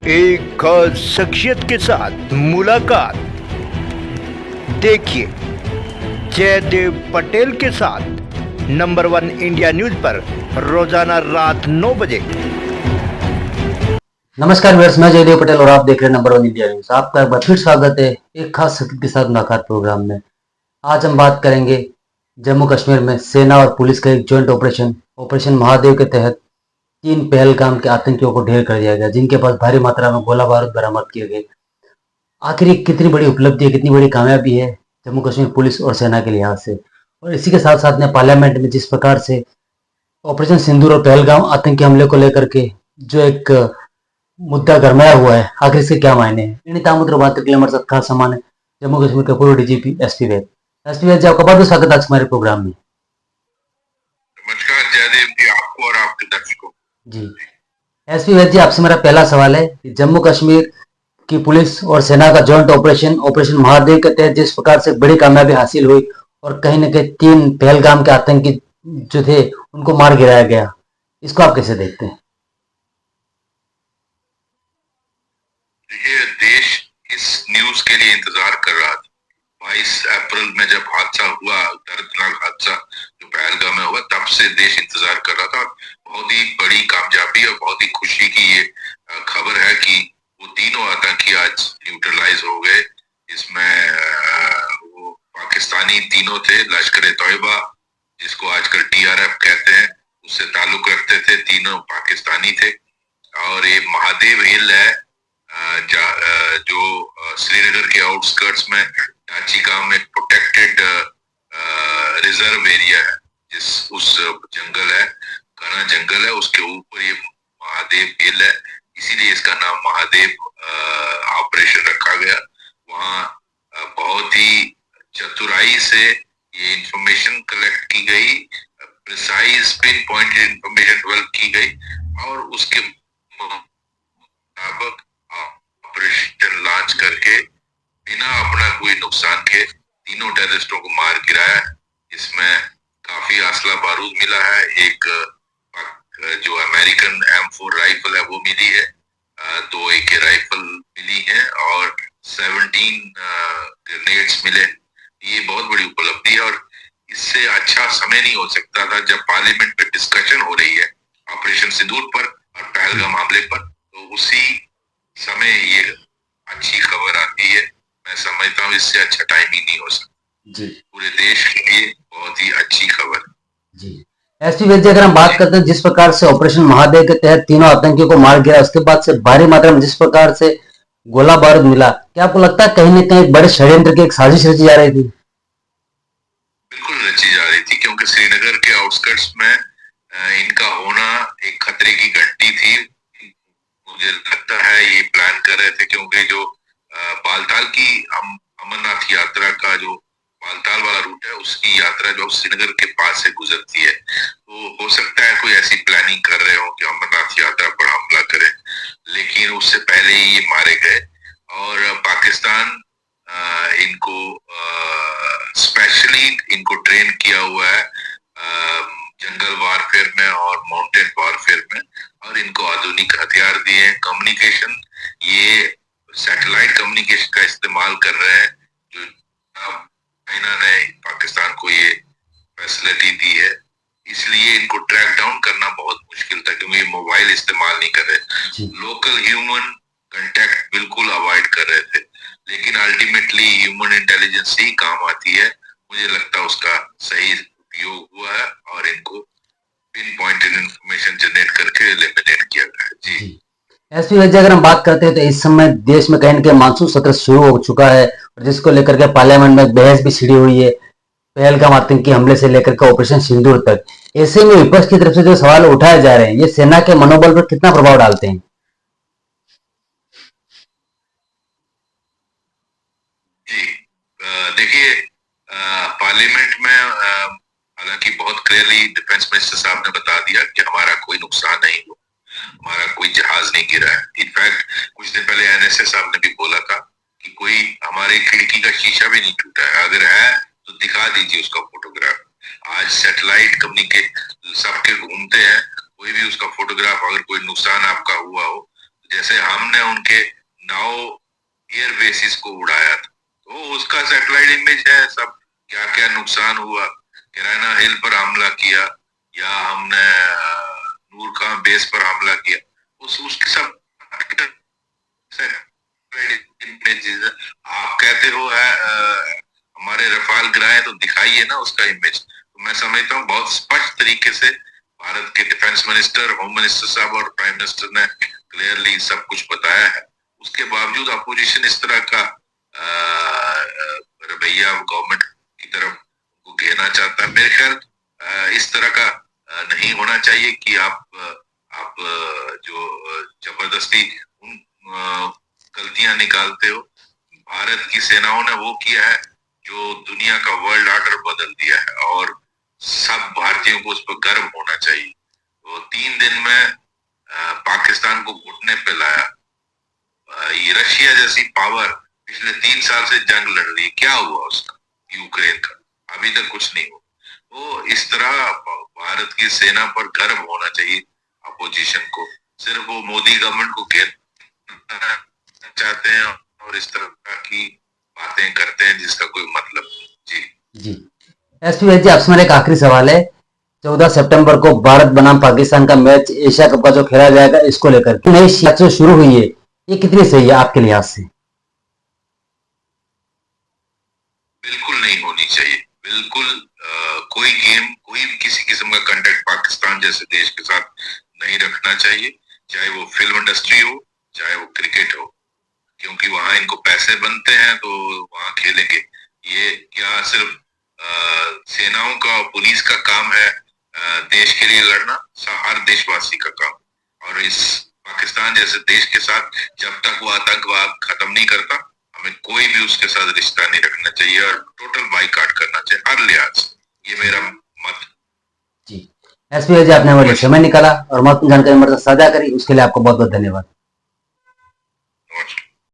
एक खास शख्सियत के साथ मुलाकात। देखिए जयदेव पटेल के साथ नंबर 1 इंडिया न्यूज पर रोजाना रात 9 बजे। नमस्कार व्यूअर्स, मैं जयदेव पटेल और आप देख रहे हैं नंबर 1 इंडिया न्यूज। आपका एक बार फिर स्वागत है एक खास शख्सियत के साथ मुलाकात प्रोग्राम में। आज हम बात करेंगे जम्मू कश्मीर में सेना और पुलिस का एक जॉइंट ऑपरेशन महादेव के तहत 3 पहलगाम के आतंकियों को ढेर कर दिया गया, जिनके पास भारी मात्रा में गोला बारूद बरामद किए गए। आखिर ये कितनी बड़ी उपलब्धि है, कितनी बड़ी कामयाबी है जम्मू कश्मीर पुलिस और सेना के लिहाज से। और इसी के साथ साथ में पार्लियामेंट में जिस प्रकार से ऑपरेशन सिंदूर और पहलगाम आतंकी हमले को लेकर के जो एक मुद्दा गरमाया हुआ है, आखिर इसके क्या मायने हैं, इन तामुद्र बात के लिए हमारे साथ खास सामान है जम्मू कश्मीर के पूर्व डीजीपी एसपी वैद। एसपी वैद जी, आपका बहुत बहुत स्वागत है आज हमारे प्रोग्राम में। नमस्कार जयदेव जी, आपको और आपके दर्शकों जी एसपी वैद जी, आपसे मेरा पहला सवाल है कि जम्मू कश्मीर की पुलिस और सेना का जॉइंट ऑपरेशन महादेव के तहत जिस प्रकार से बड़ी कामयाबी हासिल हुई और कहीं न कहीं 3 पहलगाम के आतंकी जो थे उनको मार गिराया गया, इसको आप कैसे देखते हैं? देखिए, देश इस न्यूज के लिए इंतजार कर रहा था। 22 अप्रैल में जब हादसा हुआ, दर्दनाक हादसा जो पहलगाम में हुआ, तब से देश इंतजार कर रहा था। बहुत ही बड़ी कामयाबी और बहुत ही खुशी की ये खबर है कि वो तीनों आतंकी आज न्यूट्रलाइज हो गए। इसमें वो पाकिस्तानी तीनों थे, लश्कर ए तोयबा जिसको आजकल टीआरएफ कहते हैं, उससे ताल्लुक रखते थे, तीनों पाकिस्तानी थे। और ये महादेव हिल है जो श्रीनगर के आउटस्कर्ट्स में टाचिकाम में प्रोटेक्टेड रिजर्व एरिया है, उस जंगल है, घना जंगल है, उसके ऊपर ये महादेव हिल है, इसीलिए इसका नाम महादेव ऑपरेशन रखा गया। वहाँ बहुत ही चतुराई से ये इंफॉर्मेशन कलेक्ट की गई, precise pin pointed information develop की गई और उसके मुताबिक ऑपरेशन लॉन्च करके बिना अपना कोई नुकसान के तीनों टेररिस्टों को मार गिराया। इसमें काफी असला बारूद मिला है, एक जो अमेरिकन M4 राइफल है वो मिली है, 2 AK राइफल मिली है और 17 ग्रेनेड्स मिले। ये बहुत बड़ी उपलब्धि है और इससे अच्छा समय नहीं हो सकता था जब पार्लियामेंट पे डिस्कशन हो रही है ऑपरेशन सिंदूर पर और पहलगाम हमले पर, तो उसी समय ये अच्छी खबर आती है। मैं समझता हूँ इससे अच्छा टाइम ही नहीं हो सकता जी। पूरे देश के लिए बहुत ही अच्छी खबर जी। एसपी वैद्य, अगर हम बात करते हैं जिस प्रकार से ऑपरेशन महादेव के तहत तीनों आतंकियों को मार गिरा, उसके बाद से भारी मात्रा में जिस प्रकार से गोला बारूद मिला, क्या आपको लगता है कहीं न कहीं बड़े षड्यंत्र की एक साजिश रची जा रही थी? बिल्कुल रची जा रही थी, क्योंकि श्रीनगर के आउटस्कर्ट्स में इनका होना एक खतरे की घंटी थी। मुझे लगता है ये प्लान कर रहे थे, क्योंकि जो बालताल की अमरनाथ यात्रा का जो बालताल वाला रूट है, उसकी यात्रा जो श्रीनगर के पास से गुजरती है, तो हो सकता है कोई ऐसी प्लानिंग कर रहे हो कि अमरनाथ यात्रा पर हमला करें, लेकिन उससे पहले ही ये मारे गए। और पाकिस्तान इनको स्पेशली इनको ट्रेन किया हुआ है जंगल वारफेयर में और माउंटेन वारफेयर में, और इनको आधुनिक हथियार दिए हैं। कम्युनिकेशन, ये सैटेलाइट कम्युनिकेशन का इस्तेमाल कर रहे हैं, जो चाइना ने पाकिस्तान को ये फैसिलिटी दी है, इसलिए इनको ट्रैक डाउन करना बहुत मुश्किल था, क्योंकि ये मोबाइल इस्तेमाल नहीं कर रहे, लोकल ह्यूमन कांटेक्ट बिल्कुल अवॉइड कर रहे थे। लेकिन अल्टीमेटली ह्यूमन इंटेलिजेंस ही काम आती है। मुझे लगता है उसका सही उपयोग हुआ है और इनको पिन पॉइंटेड इंफॉर्मेशन जनरेट करके एलिमिनेट किया गया है जी। एसपी वैद्य, अगर हम बात करते हैं तो इस समय देश में कहीं न कहीं मानसून सत्र शुरू हो चुका है और जिसको लेकर के पार्लियामेंट में बहस भी छिड़ी हुई है, पहलगाम आतंकी हमले से लेकर के ऑपरेशन सिंदूर तक। ऐसे में विपक्ष की तरफ से जो सवाल उठाए जा रहे हैं, ये सेना के मनोबल पर कितना प्रभाव डालते हैं? जी, देखिए, पार्लियामेंट में हालांकि बहुत क्लियरली डिफेंस मिनिस्टर साहब ने बता दिया कि हमारा कोई नुकसान नहीं हुआ, हमारा कोई जहाज नहीं गिरा है। इनफैक्ट कुछ दिन पहले NSA साहब ने भी बोला था कि कोई हमारे खिड़की का शीशा भी नहीं टूटा है, अगर है तो दिखा दीजिए उसका फोटोग्राफ। आज सैटेलाइट कम्युनिकेशन सबके घूमते हैं, कोई भी उसका फोटोग्राफ, अगर कोई नुकसान आपका हुआ हो, जैसे हमने उनके 9 एयर बेसिस को उड़ाया था, तो उसका सैटेलाइट इमेज है सब, क्या क्या नुकसान हुआ, कैराना हिल पर हमला किया या हमने नूर खान बेस पर हमला किया, उसके सब इमेज। आप कहते हो हमारे रफाल गिराए, तो दिखाइए ना उसका इमेज। तो मैं समझता हूँ बहुत स्पष्ट तरीके से भारत के डिफेंस मिनिस्टर, होम मिनिस्टर साहब और प्राइम मिनिस्टर ने क्लियरली सब कुछ बताया है। उसके बावजूद अपोजिशन इस तरह का रवैया गवर्नमेंट की तरफ को घेरना चाहता है। मेरे ख्याल इस तरह का नहीं होना चाहिए कि आप जो जबरदस्ती उन गलतियां निकालते हो। भारत की सेनाओं ने वो किया है जो दुनिया का वर्ल्ड ऑर्डर बदल दिया है, और सब भारतीयों को उस पर गर्व होना चाहिए। तो 3 दिन में पाकिस्तान को घुटने पे लाया। ये रशिया जैसी पावर पिछले 3 साल से जंग लड़ रही है, क्या हुआ उसका यूक्रेन का? अभी तक कुछ नहीं हुआ। तो इस तरह भारत की सेना पर गर्व होना चाहिए अपोजिशन को। सिर्फ वो मोदी गवर्नमेंट को घेरना चाहते हैं और इस तरह की बातें करते हैं जिसका कोई मतलब नहीं। जी एसपी भाई जी, आपसे मेरा एक आखिरी सवाल है। 14 सितंबर को भारत बनाम पाकिस्तान का मैच एशिया कप का जो खेला जाएगा, इसको लेकर नई मैच जो शुरू हुई है, ये कितनी सही है आपके लिहाज से? बिल्कुल नहीं होनी चाहिए, बिल्कुल। कोई गेम, कोई भी किसी किस्म का कंटेक्ट पाकिस्तान जैसे देश के साथ नहीं रखना चाहिए, चाहे वो फिल्म इंडस्ट्री हो, चाहे वो क्रिकेट हो, क्योंकि वहां इनको पैसे बनते हैं तो वहां खेलेंगे। ये क्या सिर्फ सेनाओं का, पुलिस का काम है देश के लिए लड़ना? हर देशवासी का काम। और इस पाकिस्तान जैसे देश के साथ जब तक वो आतंकवाद खत्म नहीं करता, हमें कोई भी उसके साथ रिश्ता नहीं रखना चाहिए और टोटल बाइकआउट करना चाहिए हर लिहाज से। ये मेरा मत। जी एसपी भाई जी, आपने हमारे लिए समय निकाला और महत्वपूर्ण जानकारी हमारे साथ साझा करी, उसके लिए आपको बहुत बहुत धन्यवाद।